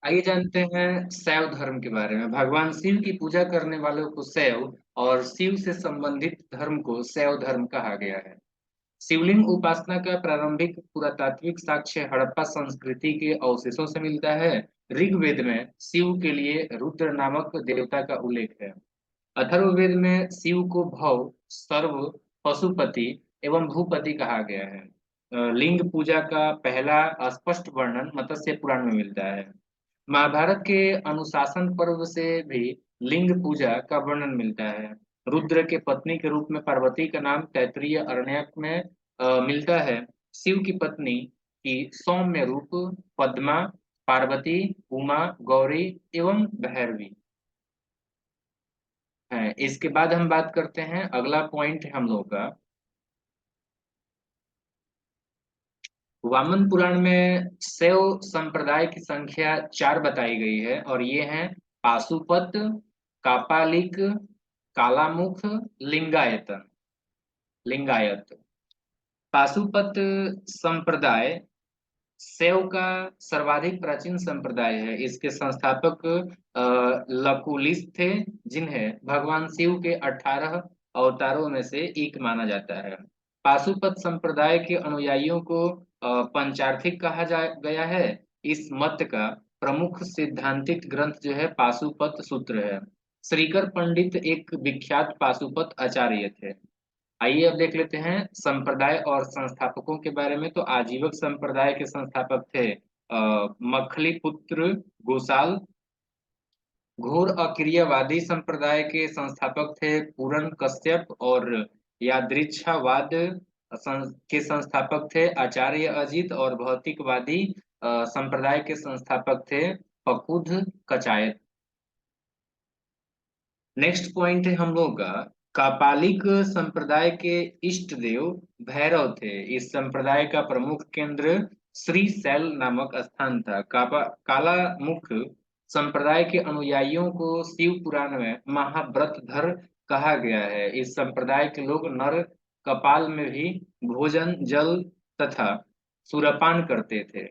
आइए जानते हैं शैव धर्म के बारे में। भगवान शिव की पूजा करने वालों को शैव और शिव से संबंधित धर्म को शैव धर्म कहा गया है। शिवलिंग उपासना का प्रारंभिक पुरातात्विक साक्ष्य हड़प्पा संस्कृति के अवशेषों से मिलता है। ऋग्वेद में शिव के लिए रुद्र नामक देवता का उल्लेख है। अथर्ववेद में शिव को भव, सर्व, पशुपति एवं भूपति कहा गया है। लिंग पूजा का पहला स्पष्ट वर्णन मत्स्य पुराण में मिलता है। महाभारत के अनुशासन पर्व से भी लिंग पूजा का वर्णन मिलता है। रुद्र के पत्नी के रूप में पार्वती का नाम तैत्तिरीय अरण्यक में मिलता है। शिव की पत्नी की सौम्य रूप पद्मा, पार्वती, उमा, गौरी एवं भैरवी है। इसके बाद हम बात करते हैं, अगला पॉइंट है हम लोग का, वामन पुराण में शैव संप्रदाय की संख्या 4 बताई गई है और ये हैं पाशुपत, कापालिक, कालामुख, लिंगायतन लिंगायत। पाशुपत संप्रदाय शैव का सर्वाधिक प्राचीन संप्रदाय है। इसके संस्थापक लकुलिस थे, जिन्हें भगवान शिव के 18 अवतारों में से एक माना जाता है। पाशुपत संप्रदाय के अनुयायियों को पंचार्थिक कहा गया है। इस मत का प्रमुख सिद्धांतिक ग्रंथ जो है पाशुपत सूत्र है। श्रीकर पंडित एक विख्यात पाशुपत आचार्य थे। आइए अब देख लेते हैं संप्रदाय और संस्थापकों के बारे में। तो आजीवक संप्रदाय के संस्थापक थे मखली पुत्र गोसाल। घोर अक्रियवादी संप्रदाय के संस्थापक थे पूरन कश्यप और यादृच्छावाद के संस्थापक थे आचार्य अजित और भौतिकवादी संप्रदाय के संस्थापक थे फकुद कचायत। नेक्स्ट पॉइंट है हम लोग का, कापालिक संप्रदाय के इष्ट देव भैरव थे। इस संप्रदाय का प्रमुख केंद्र श्रीशैल नामक स्थान था। काला मुख संप्रदाय के अनुयायियों को शिव पुराण में महाव्रतधर कहा गया है। इस संप्रदाय के लोग नर कपाल में भी भोजन, जल तथा सुरपान करते थे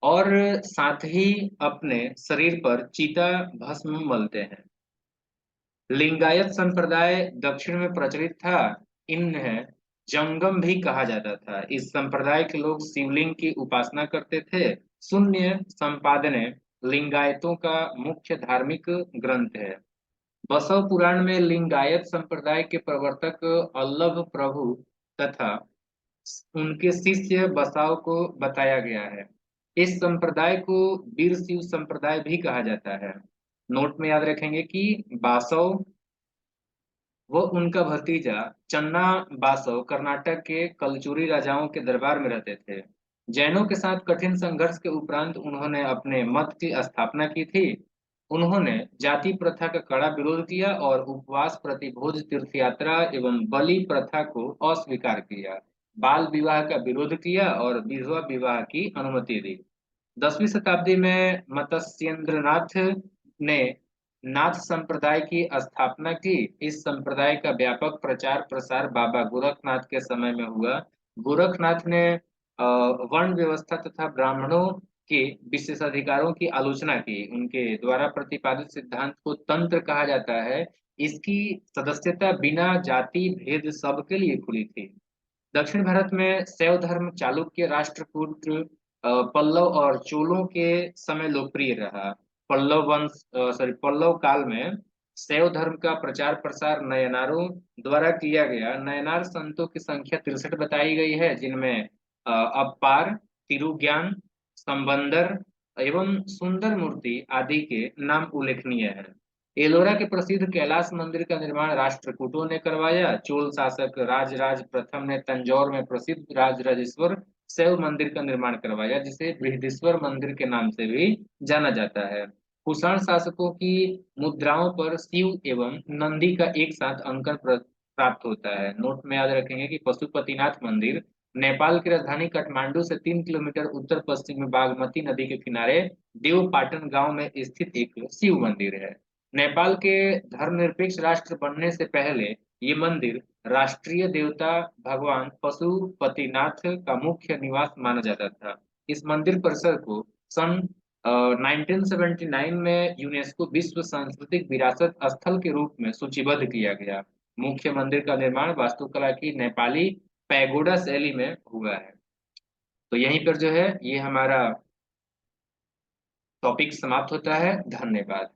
और साथ ही अपने शरीर पर चीता भस्म मलते हैं। लिंगायत संप्रदाय दक्षिण में प्रचलित था। इन्हें जंगम भी कहा जाता था। इस संप्रदाय के लोग शिवलिंग की उपासना करते थे। शून्य संपादने लिंगायतों का मुख्य धार्मिक ग्रंथ है। बसव पुराण में लिंगायत संप्रदाय के प्रवर्तक अल्लभ प्रभु तथा उनके शिष्य बसाव को बताया गया है। इस संप्रदाय को वीर शिव संप्रदाय भी कहा जाता है। नोट में याद रखेंगे कि बासव वो उनका भतीजा चन्ना बासव कर्नाटक के कलचुरी राजाओं के दरबार में रहते थे। जैनों के साथ कठिन संघर्ष के उपरांत उन्होंने अपने मत की स्थापना की थी। उन्होंने जाति प्रथा का कड़ा विरोध किया और उपवास, प्रतिभोज, तीर्थ यात्रा एवं बलि प्रथा को अस्वीकार किया। बाल विवाह का विरोध किया और विधवा विवाह की अनुमति दी। 10वीं शताब्दी में मत्स्येंद्रनाथ ने नाथ संप्रदाय की स्थापना की। इस संप्रदाय का व्यापक प्रचार प्रसार बाबा गोरखनाथ के समय में हुआ। गोरखनाथ ने वर्ण व्यवस्था तथा ब्राह्मणों के विशेषाधिकारों की आलोचना की। उनके द्वारा प्रतिपादित सिद्धांत को तंत्र कहा जाता है। इसकी सदस्यता बिना जाति भेद सबके लिए खुली थी। दक्षिण भारत में शैव धर्म चालुक्य राष्ट्रकूट पल्लव और चोलों के समय लोकप्रिय रहा। पल्लव काल में शैव धर्म का प्रचार प्रसार नयनारों द्वारा किया गया। नयनार संतों की संख्या 63 बताई गई है, जिनमें अप्पार, तिरुज्ञान, संबंदर एवं सुंदर मूर्ति आदि के नाम उल्लेखनीय है। एलोरा के प्रसिद्ध कैलाश मंदिर का निर्माण राष्ट्रकूटों ने करवाया। चोल शासक राजराज प्रथम ने तंजौर में प्रसिद्ध राजराजेश्वर शैव मंदिर का निर्माण करवाया, जिसे बृहदीश्वर मंदिर के नाम से भी जाना जाता है। कुषाण शासकों की मुद्राओं पर शिव एवं नंदी का एक साथ अंकन प्राप्त होता है। नोट में याद रखेंगे कि पशुपतिनाथ मंदिर नेपाल की राजधानी काठमांडू से 3 किलोमीटर उत्तर पश्चिम में बागमती नदी के किनारे देवपाटन गांव में स्थित एक शिव मंदिर है। नेपाल के धर्मनिरपेक्ष राष्ट्र बनने से पहले ये मंदिर राष्ट्रीय देवता भगवान पशुपतिनाथ का मुख्य निवास माना जाता था। इस मंदिर परिसर को सन 1979 में यूनेस्को विश्व सांस्कृतिक विरासत स्थल के रूप में सूचीबद्ध किया गया। मुख्य मंदिर का निर्माण वास्तुकला की नेपाली पैगोडा शैली में हुआ है। तो यहीं पर जो है ये हमारा टॉपिक समाप्त होता है। धन्यवाद।